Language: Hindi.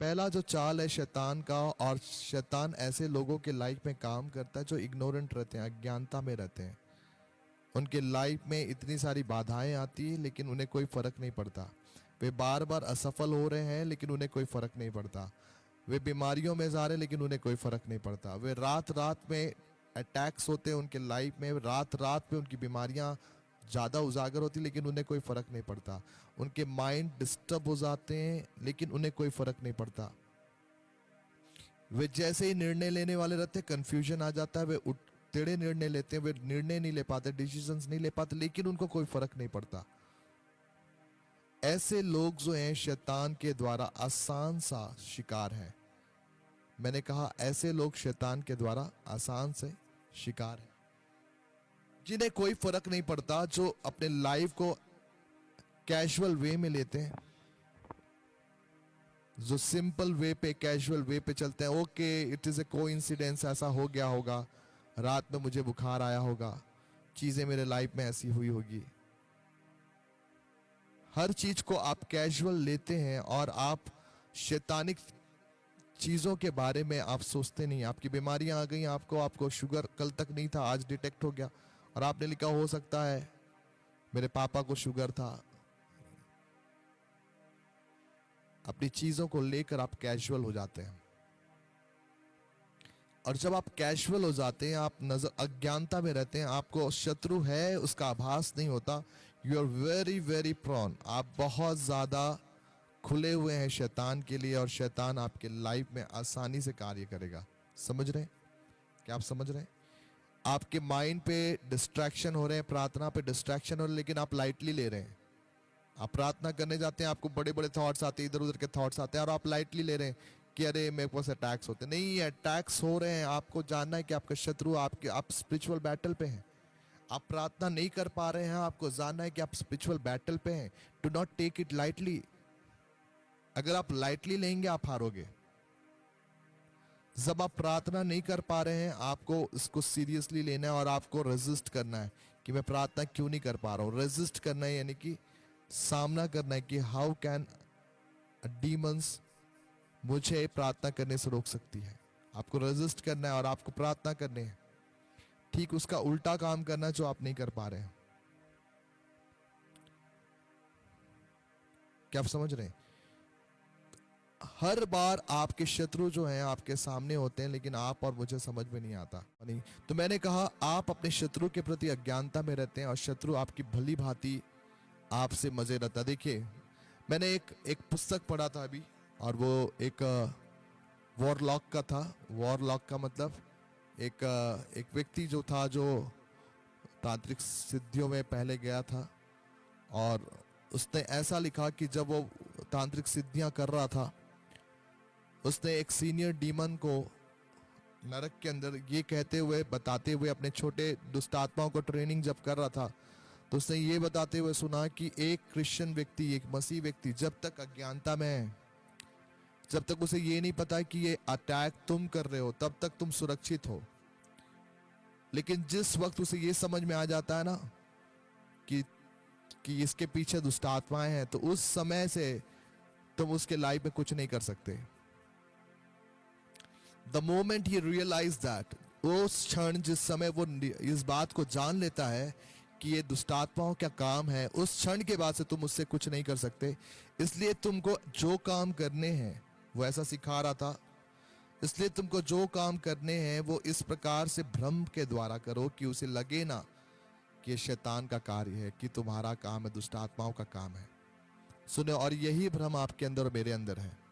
पहला जो चाल है शैतान का, और शैतान ऐसे लोगों के लाइफ में काम करता है जो इग्नोरेंट रहते हैं, अज्ञानता में रहते हैं। उनके लाइफ में इतनी सारी बाधाएं आती है लेकिन उन्हें कोई फर्क नहीं पड़ता। वे बार बार असफल हो रहे हैं लेकिन उन्हें कोई फर्क नहीं पड़ता। वे बीमारियों में जा रहे हैं लेकिन उन्हें कोई फर्क नहीं पड़ता। वे रात रात में अटैक्स होते हैं उनके लाइफ में, रात रात में उनकी बीमारियां ज़्यादा उजागर होती लेकिन उन्हें कोई फर्क नहीं पड़ता। उनके माइंड डिस्टर्ब हो जाते हैं लेकिन उन्हें कोई फर्क नहीं पड़ता। वे जैसे ही निर्णय लेने वाले रहते हैं कंफ्यूजन आ जाता है, वे टेढ़े निर्णय लेते हैं, वे निर्णय नहीं ले पाते, डिसीजंस नहीं ले पाते, लेकिन उनको कोई फर्क नहीं पड़ता। ऐसे लोग जो हैं शैतान के द्वारा आसान सा शिकार हैं। मैंने कहा ऐसे लोग शैतान के द्वारा आसान से शिकार हैं, जिन्हें कोई फर्क नहीं पड़ता, जो अपने लाइफ को कैजुअल वे में लेते हैं, जो सिंपल वे पे कैजुअल वे पे चलते हैं। Okay, it is a coincidence, ऐसा हो गया होगा, रात में मुझे बुखार आया होगा, चीजें मेरे लाइफ में ऐसी हुई होगी। हर चीज को आप कैजुअल लेते हैं और आप शैतानिक चीजों के बारे में आप सोचते नहीं। आपकी बीमारियां आ गई, आपको शुगर कल तक नहीं था, आज डिटेक्ट हो गया, और आपने लिखा हो सकता है मेरे पापा को शुगर था। अपनी चीजों को लेकर आप कैजुअल हो जाते हैं, और जब आप कैजुअल हो जाते हैं, आप नजर अज्ञानता में रहते हैं, आपको शत्रु है उसका आभास नहीं होता। You are very very prone, आप बहुत ज्यादा खुले हुए हैं शैतान के लिए, और शैतान आपके लाइफ में आसानी से कार्य करेगा। समझ रहे हैं? क्या आप समझ रहे हैं? आपके माइंड पे डिस्ट्रैक्शन हो रहे हैं, प्रार्थना पे डिस्ट्रैक्शन हो रहे हैं, लेकिन आप लाइटली ले रहे हैं। आप प्रार्थना करने जाते हैं, आपको बड़े बड़े थॉट्स आते हैं, इधर उधर के थॉट्स आते हैं, और आप लाइटली ले रहे हैं कि अरे मेरे पास अटैक्स होते नहीं। अटैक्स हो रहे हैं, आपको जानना है कि आपका शत्रु आप स्पिरिचुअल बैटल पे हैं। आप प्रार्थना नहीं कर पा रहे हैं, आपको जानना है कि आप स्पिरिचुअल बैटल पे हैं। Do not take it lightly. अगर आप लाइटली लेंगे आप हारोगे। जब आप प्रार्थना नहीं कर पा रहे हैं, आपको इसको सीरियसली लेना है और आपको रेजिस्ट करना है कि मैं प्रार्थना क्यों नहीं कर पा रहा हूं। रेजिस्ट करना है यानी कि सामना करना है कि हाउ कैन डीमंस मुझे प्रार्थना करने से रोक सकती है। आपको रेजिस्ट करना है और आपको प्रार्थना करनी है, ठीक उसका उल्टा काम करना है जो आप नहीं कर पा रहे हैं। क्या आप समझ रहे हैं? हर बार आपके शत्रु जो हैं आपके सामने होते हैं, लेकिन आप और मुझे समझ में नहीं आता नहीं। तो मैंने कहा आप अपने शत्रु के प्रति अज्ञानता में रहते हैं और शत्रु आपकी भली भांति आपसे मजे रहता। देखिए, मैंने एक पुस्तक पढ़ा था अभी, और वो एक वॉरलॉक का था। वॉरलॉक का मतलब एक व्यक्ति जो था जो तांत्रिक सिद्धियों में पहले गया था, और उसने ऐसा लिखा कि जब वो तांत्रिक सिद्धियां कर रहा था, उसने एक सीनियर डीमन को नरक के अंदर ये कहते हुए बताते हुए अपने छोटे दुष्ट आत्माओं को ट्रेनिंग जब कर रहा था, तो उसने ये बताते हुए सुना कि एक क्रिश्चियन व्यक्ति, एक मसीह व्यक्ति जब तक अज्ञानता में है, जब तक उसे ये नहीं पता कि ये अटैक तुम कर रहे हो, तब तक तुम सुरक्षित हो। लेकिन जिस वक्त उसे ये समझ में आ जाता है ना कि इसके पीछे दुष्ट आत्माएं हैं, तो उस समय से तुम उसके लाइफ में कुछ नहीं कर सकते। The moment he realise that, उस क्षण जिस समय वो इस बात को जान लेता है कि ये दुष्टात्माओं का काम है, उस क्षण के बाद से तुम उससे कुछ नहीं कर सकते। इसलिए तुमको जो काम करने हैं, वो ऐसा सिखा रहा था, इसलिए तुमको जो काम करने हैं वो इस प्रकार से भ्रम के द्वारा करो कि उसे लगे ना कि ये शैतान का कार्य है, कि तुम्हारा काम है, दुष्ट आत्माओं का काम है। सुने, और यही भ्रम आपके अंदर और मेरे अंदर है।